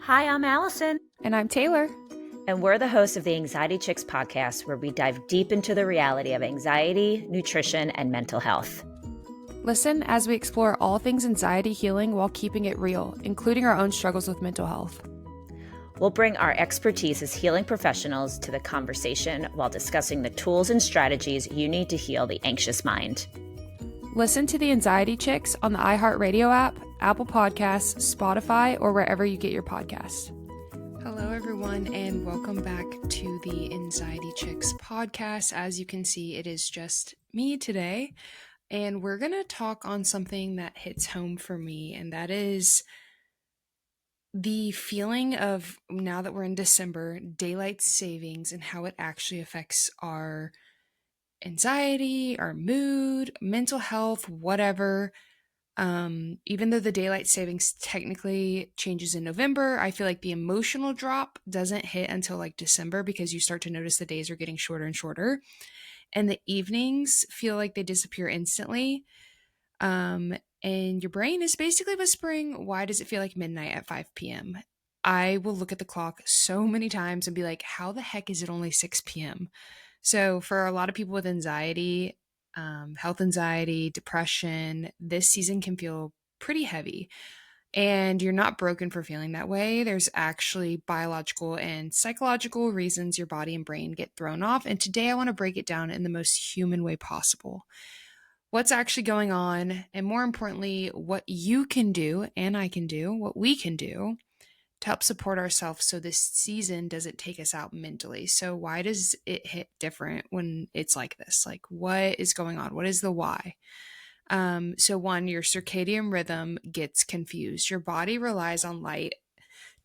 Hi, I'm Allison. And I'm Taylor. And we're the hosts of the Anxiety Chicks podcast, where we dive deep into the reality of anxiety, nutrition, and mental health. Listen as we explore all things anxiety healing while keeping it real, including our own struggles with mental health. We'll bring our expertise as healing professionals to the conversation while discussing the tools and strategies you need to heal the anxious mind. Listen to the Anxiety Chicks on the iHeartRadio app, Apple Podcasts, Spotify, or wherever you get your podcasts. Hello, everyone, and welcome back to the Anxiety Chicks podcast. As you can see, it is just me today, and we're going to talk on something that hits home for me, and that is the feeling of, now that we're in December, daylight savings and how it actually affects our anxiety, our mood, mental health, whatever. Even though the daylight savings technically changes in November, I feel like the emotional drop doesn't hit until like December, because you start to notice the days are getting shorter and shorter, and the evenings feel like they disappear instantly. And your brain is basically whispering, why does it feel like midnight at 5 p.m.? I will look at the clock so many times and be like, how the heck is it only 6 p.m.? So for a lot of people with anxiety, health anxiety, depression, this season can feel pretty heavy. And you're not broken for feeling that way. There's actually biological and psychological reasons your body and brain get thrown off. And today I want to break it down in the most human way possible. What's actually going on, and more importantly, what you can do, and I can do, what we can do to help support ourselves so this season doesn't take us out mentally. So why does it hit different when it's like this? Like, what is going on? What is the why? So one, your circadian rhythm gets confused. Your body relies on light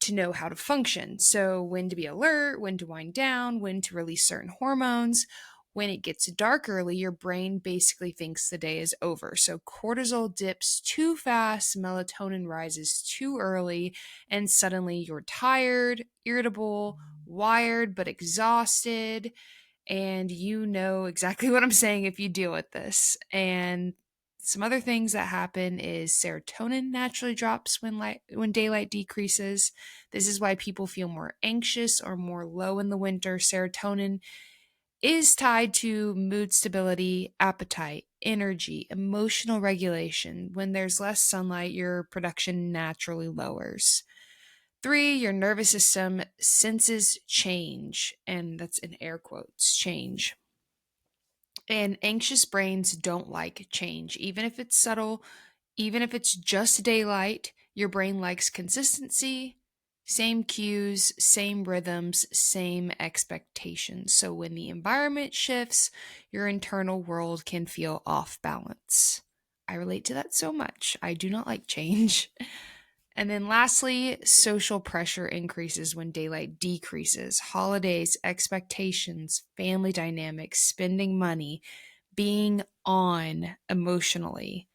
to know how to function. So when to be alert, when to wind down, when to release certain hormones. When it gets dark early, your brain basically thinks the day is over. So cortisol dips too fast, melatonin rises too early, and suddenly you're tired, irritable, wired, but exhausted. And you know exactly what I'm saying if you deal with this. And some other things that happen is serotonin naturally drops when daylight decreases. This is why people feel more anxious or more low in the winter. Serotonin is tied to mood stability, appetite, energy, emotional regulation. When there's less sunlight, your production naturally lowers. 3, your nervous system senses change, and that's in air quotes, change. And anxious brains don't like change, even if it's subtle, even if it's just daylight. Your brain likes consistency, same cues, same rhythms, same expectations. So when the environment shifts, your internal world can feel off balance. I relate to that so much. I do not like change. And then lastly, social pressure increases when daylight decreases. Holidays, expectations, family dynamics, spending money, being on emotionally.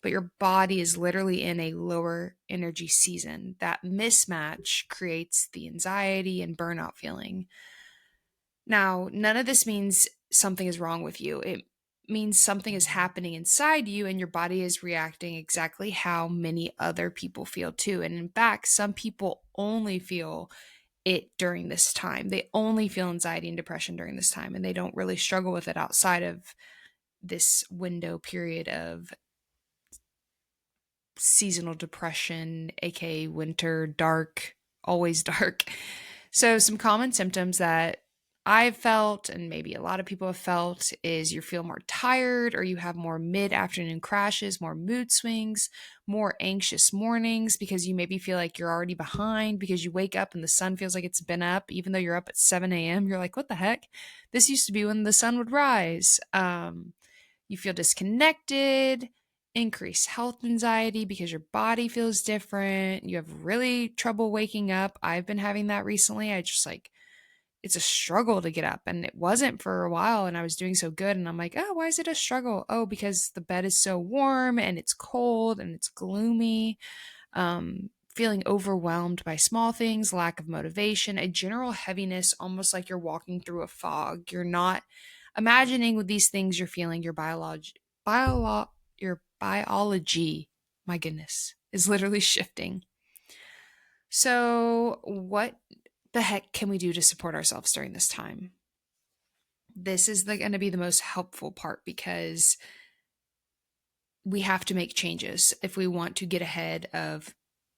But your body is literally in a lower energy season. That mismatch creates the anxiety and burnout feeling. Now, none of this means something is wrong with you. It means something is happening inside you, and your body is reacting exactly how many other people feel too. And in fact, some people only feel it during this time. They only feel anxiety and depression during this time, and they don't really struggle with it outside of this window period of seasonal depression, aka winter, dark, always dark. So, some common symptoms that I've felt, and maybe a lot of people have felt, is you feel more tired, or you have more mid afternoon crashes, more mood swings, more anxious mornings because you maybe feel like you're already behind because you wake up and the sun feels like it's been up, even though you're up at 7 a.m. You're like, what the heck? This used to be when the sun would rise. You feel disconnected, increased health anxiety because your body feels different. You have really trouble waking up. I've been having that recently. I just like, it's a struggle to get up, and it wasn't for a while, and I was doing so good, and I'm like, oh, why is it a struggle? Oh, because the bed is so warm and it's cold and it's gloomy. Feeling overwhelmed by small things, lack of motivation, a general heaviness, almost like you're walking through a fog. You're not imagining with these things you're feeling. Your biology, my goodness, is literally shifting. So, what the heck can we do to support ourselves during this time? This is going to be the most helpful part because we have to make changes if we want to get ahead of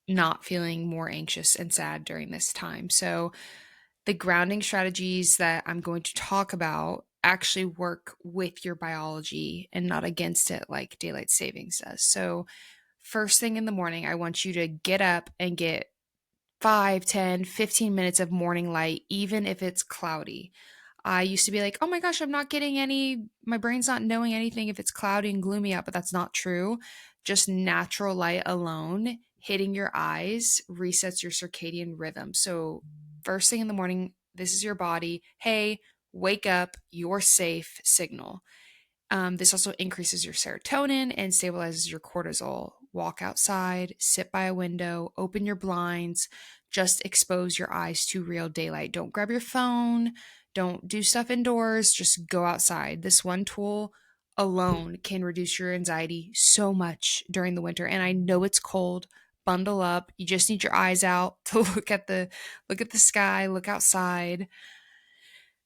not feeling more anxious and sad during this time. So, the grounding strategies that I'm going to talk about actually work with your biology and not against it like daylight savings does. So, first thing in the morning, I want you to get up and get 5, 10, 15 minutes of morning light, even if it's cloudy. I used to be like, oh my gosh, I'm not getting any, my brain's not knowing anything if it's cloudy and gloomy out, but that's not true. Just natural light alone hitting your eyes resets your circadian rhythm. So, first thing in the morning, this is your body. Hey, wake up, you're safe signal. This also increases your serotonin and stabilizes your cortisol. Walk outside, sit by a window, open your blinds, just expose your eyes to real daylight. Don't grab your phone, don't do stuff indoors, just go outside. This one tool alone can reduce your anxiety so much during the winter. And I know it's cold. Bundle up. You just need your eyes out to look at the sky, look outside.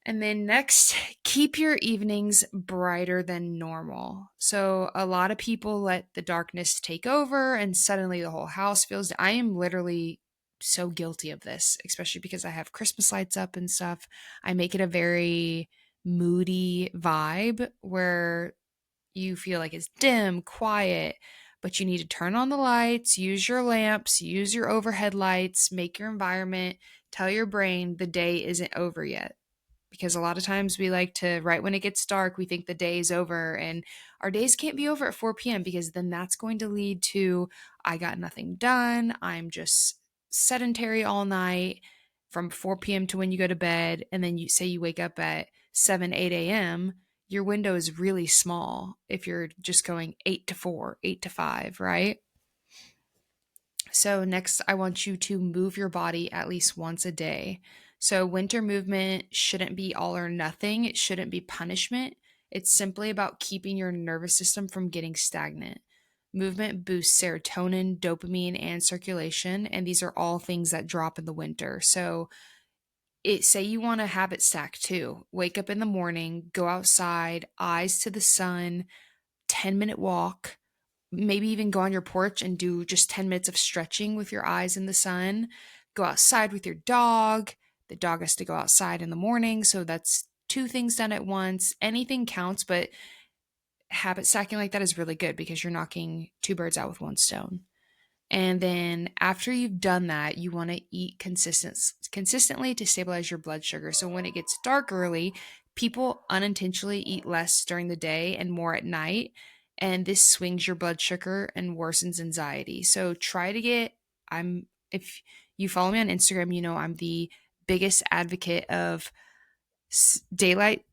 And then next, keep your evenings brighter than normal. So, a lot of people let the darkness take over and suddenly the whole house feels. I am literally so guilty of this, especially because I have Christmas lights up and stuff. I make it a very moody vibe where you feel like it's dim, quiet, but you need to turn on the lights, use your lamps, use your overhead lights, make your environment, tell your brain the day isn't over yet, because a lot of times we like to, right when it gets dark, we think the day is over, and our days can't be over at 4 p.m. because then that's going to lead to I got nothing done. I'm just sedentary all night from 4 p.m. to when you go to bed. And then you say you wake up at 7, 8 a.m. Your window is really small if you're just going 8 to 4, 8 to 5, right? So, next, I want you to move your body at least once a day. So, winter movement shouldn't be all or nothing, it shouldn't be punishment. It's simply about keeping your nervous system from getting stagnant. Movement boosts serotonin, dopamine, and circulation, and these are all things that drop in the winter. So, say you want to habit stack too. Wake up in the morning, go outside, eyes to the sun, 10-minute walk, maybe even go on your porch and do just 10 minutes of stretching with your eyes in the sun. Go outside with your dog. The dog has to go outside in the morning. So that's two things done at once. Anything counts, but habit stacking like that is really good because you're knocking two birds out with one stone. And then after you've done that, you want to eat consistently to stabilize your blood sugar. So when it gets dark early, people unintentionally eat less during the day and more at night. And this swings your blood sugar and worsens anxiety. So try to if you follow me on Instagram, you know I'm the biggest advocate of daylight,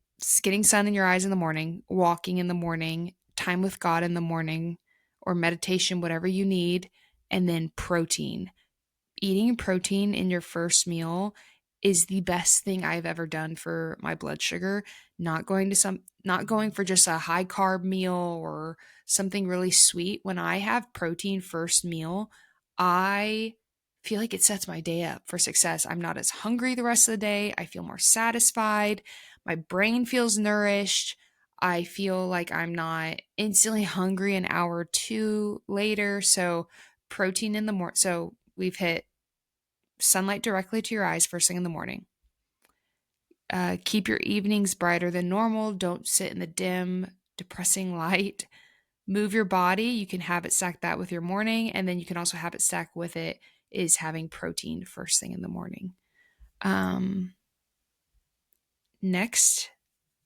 getting sun in your eyes in the morning, walking in the morning, time with God in the morning, or meditation, whatever you need, and then protein. Eating protein in your first meal is the best thing I've ever done for my blood sugar. Not going for just a high carb meal or something really sweet. When I have protein first meal, I feel like it sets my day up for success. I'm not as hungry the rest of the day. I feel more satisfied. My brain feels nourished. I feel like I'm not instantly hungry an hour or two later. So, protein in the morning. So, we've hit sunlight directly to your eyes first thing in the morning. Keep your evenings brighter than normal. Don't sit in the dim, depressing light. Move your body. You can habit stack that with your morning, and then you can also habit stack with it is having protein first thing in the morning. Next,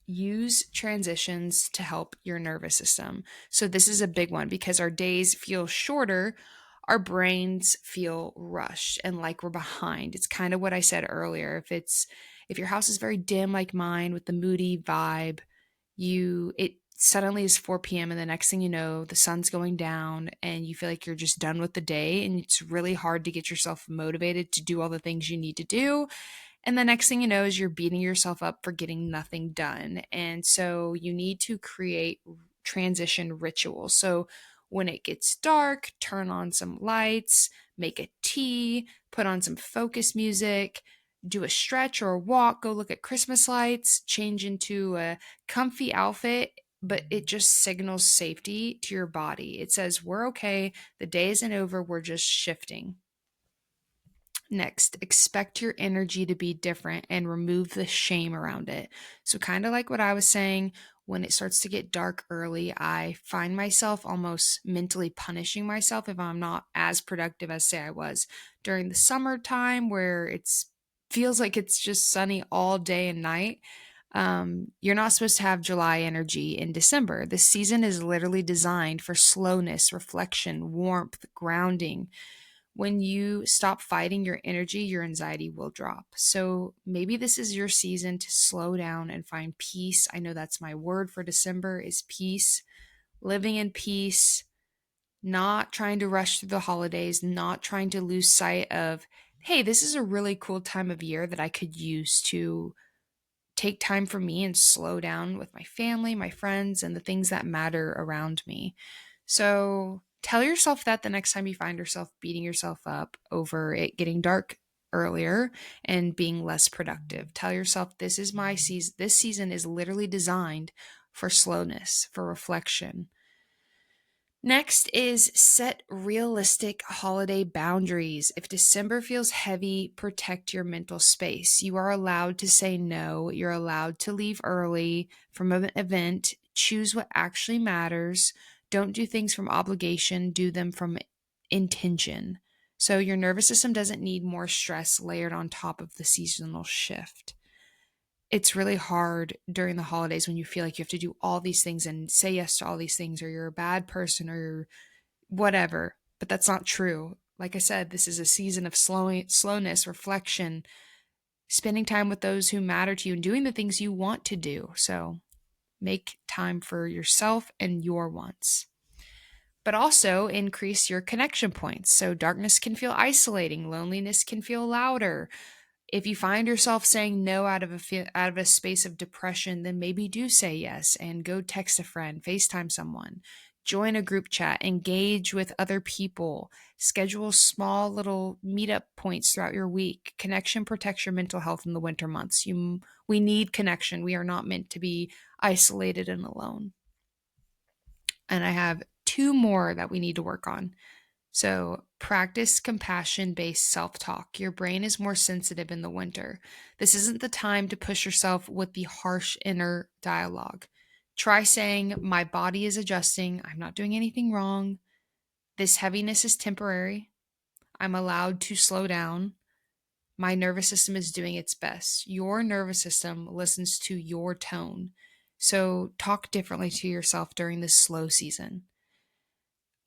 use transitions to help your nervous system. So this is a big one because our days feel shorter, our brains feel rushed and like we're behind. It's kind of what I said earlier. If your house is very dim like mine with the moody vibe, it suddenly is 4 p.m. and the next thing you know, the sun's going down and you feel like you're just done with the day, and it's really hard to get yourself motivated to do all the things you need to do. And the next thing you know is you're beating yourself up for getting nothing done. And so you need to create transition rituals. So when it gets dark, turn on some lights, make a tea, put on some focus music, do a stretch or a walk, go look at Christmas lights, change into a comfy outfit, but it just signals safety to your body. It says, we're okay. The day isn't over. We're just shifting. Next, expect your energy to be different and remove the shame around it. So, kind of like what I was saying, when it starts to get dark early, I find myself almost mentally punishing myself if I'm not as productive as, say, I was during the summertime, where it's feels like it's just sunny all day and night. You're not supposed to have July energy in December. This season is literally designed for slowness, reflection, warmth, grounding. When you stop fighting your energy, your anxiety will drop. So maybe this is your season to slow down and find peace. I know that's my word for December is peace, living in peace, not trying to rush through the holidays, not trying to lose sight of, hey, this is a really cool time of year that I could use to take time for me and slow down with my family, my friends, and the things that matter around me. So tell yourself that the next time you find yourself beating yourself up over it getting dark earlier and being less productive. Tell yourself, this is my season. This season is literally designed for slowness, for reflection. Next is set realistic holiday boundaries. If December feels heavy, protect your mental space. You are allowed to say no. You're allowed to leave early from an event. Choose what actually matters. Don't do things from obligation, do them from intention. So your nervous system doesn't need more stress layered on top of the seasonal shift. It's really hard during the holidays when you feel like you have to do all these things and say yes to all these things, or you're a bad person, or you're whatever. But that's not true. Like I said, this is a season of slowness, reflection, spending time with those who matter to you, and doing the things you want to do. So make time for yourself and your wants. But also increase your connection points. So darkness can feel isolating, loneliness can feel louder. If you find yourself saying no out of a space of depression, then maybe do say yes and go text a friend, FaceTime someone, join a group chat, engage with other people, schedule small little meetup points throughout your week. Connection protects your mental health in the winter months. We need connection. We are not meant to be isolated and alone. And I have 2 more that we need to work on. So, practice compassion based self talk. Your brain is more sensitive in the winter. This isn't the time to push yourself with the harsh inner dialogue. Try saying, my body is adjusting. I'm not doing anything wrong. This heaviness is temporary. I'm allowed to slow down. My nervous system is doing its best. Your nervous system listens to your tone. So, talk differently to yourself during this slow season.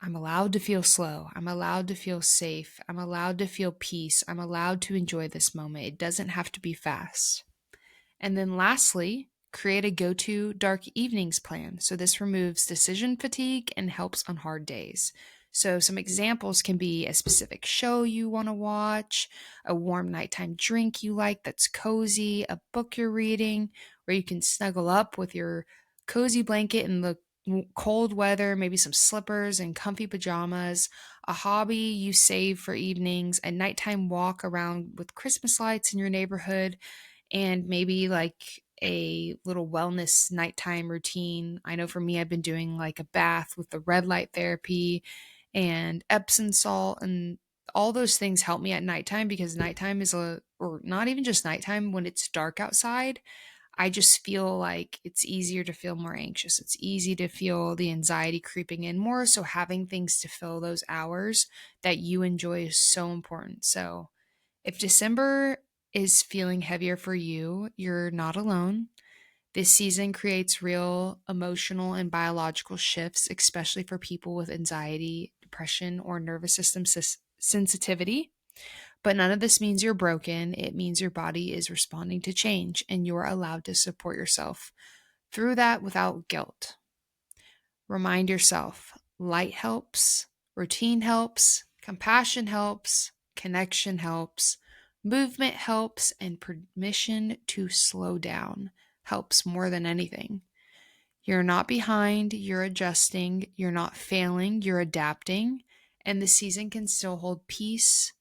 I'm allowed to feel slow. I'm allowed to feel safe. I'm allowed to feel peace. I'm allowed to enjoy this moment. It doesn't have to be fast. And then lastly, create a go-to dark evenings plan. So this removes decision fatigue and helps on hard days. So some examples can be a specific show you want to watch, a warm nighttime drink you like that's cozy, a book you're reading where you can snuggle up with your cozy blanket in the cold weather, maybe some slippers and comfy pajamas, a hobby you save for evenings, a nighttime walk around with Christmas lights in your neighborhood, and maybe like a little wellness nighttime routine. I know for me, I've been doing like a bath with the red light therapy and Epsom salt, and all those things help me at nighttime, because nighttime is or not even just nighttime, when it's dark outside, I just feel like it's easier to feel more anxious. It's easy to feel the anxiety creeping in more. So having things to fill those hours that you enjoy is so important. So if December is feeling heavier for you, you're not alone. This season creates real emotional and biological shifts, especially for people with anxiety, depression, or nervous system sensitivity. But none of this means you're broken. It means your body is responding to change, and you're allowed to support yourself through that without guilt. Remind yourself, light helps, routine helps, compassion helps, connection helps, movement helps, and permission to slow down helps more than anything. You're not behind, you're adjusting, you're not failing, you're adapting, and the season can still hold peace,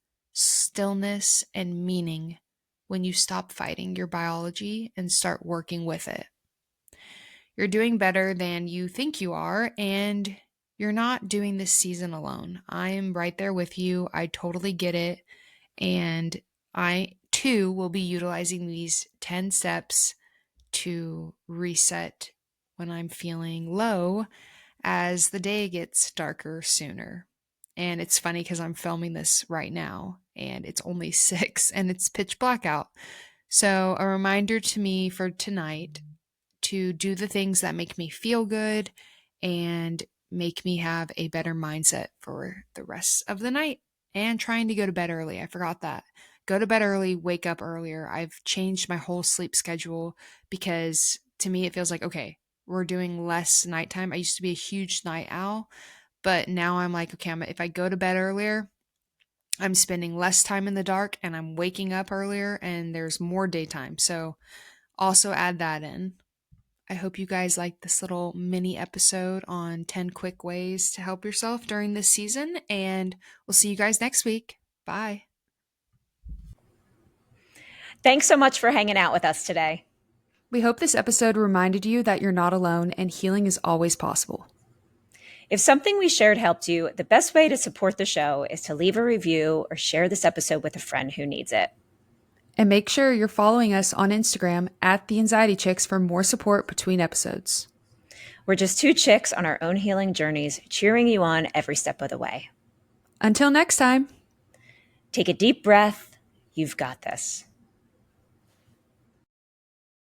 stillness and meaning when you stop fighting your biology and start working with it. You're doing better than you think you are, and you're not doing this season alone. I am right there with you. I totally get it. And I too will be utilizing these 10 steps to reset when I'm feeling low as the day gets darker sooner. And it's funny because I'm filming this right now and it's only 6 and it's pitch black out. So, a reminder to me for tonight to do the things that make me feel good and make me have a better mindset for the rest of the night, and trying to go to bed early. I forgot that. Go to bed early, wake up earlier. I've changed my whole sleep schedule because to me it feels like, okay, we're doing less nighttime. I used to be a huge night owl, but now I'm like, okay, if I go to bed earlier, I'm spending less time in the dark and I'm waking up earlier and there's more daytime. So also add that in. I hope you guys liked this little mini episode on 10 quick ways to help yourself during this season, and we'll see you guys next week. Bye. Thanks so much for hanging out with us today. We hope this episode reminded you that you're not alone and healing is always possible. If something we shared helped you, the best way to support the show is to leave a review or share this episode with a friend who needs it. And make sure you're following us on Instagram at The Anxiety Chicks for more support between episodes. We're just two chicks on our own healing journeys, cheering you on every step of the way. Until next time. Take a deep breath. You've got this.